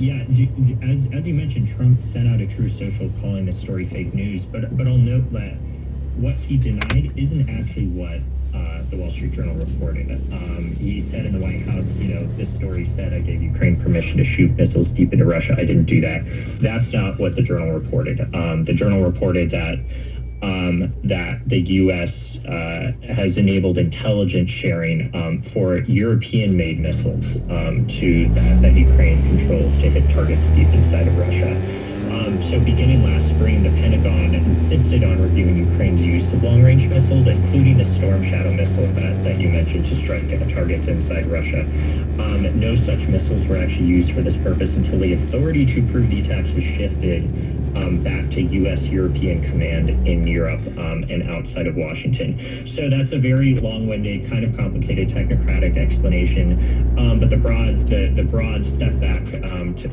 Yeah, as you mentioned, Trump sent out a Truth Social calling this story fake news, but I'll note that what he denied isn't actually what the Wall Street Journal reported. He said in the White House, this story said I gave Ukraine permission to shoot missiles deep into Russia. I didn't do that. That's not what the Journal reported. The Journal reported that the U.S. Has enabled intelligence sharing for European-made missiles that Ukraine controls to hit targets deep inside of Russia. So beginning last spring, the Pentagon insisted on reviewing Ukraine's use of long-range missiles, including the Storm Shadow missile that you mentioned to strike targets inside Russia. No such missiles were actually used for this purpose until the authority to prove the attacks was shifted back to U.S. European Command in Europe and outside of Washington. So that's a very long-winded, kind of complicated technocratic explanation. But the broad step back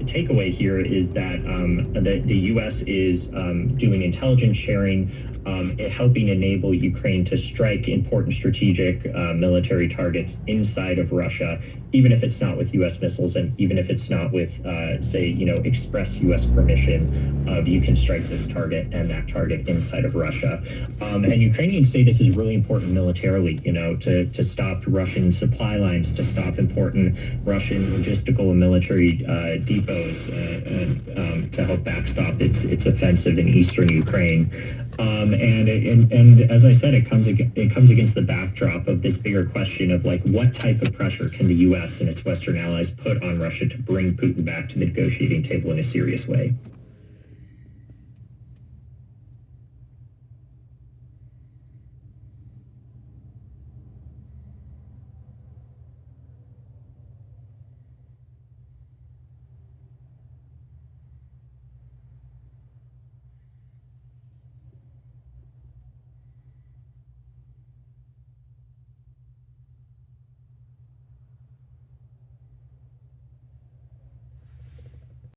takeaway here is that the U.S. is doing intelligence sharing, helping enable Ukraine to strike important strategic military targets inside of Russia, even if it's not with U.S. missiles and even if it's not with, express U.S. permission of you can strike this target and that target inside of Russia. And Ukrainians say this is really important militarily, to stop Russian supply lines, to stop important Russian logistical and military depots, to help backstop its offensive in eastern Ukraine. And as I said, it comes against the backdrop of this bigger question of what type of pressure can the U.S. and its Western allies put on Russia to bring Putin back to the negotiating table in a serious way.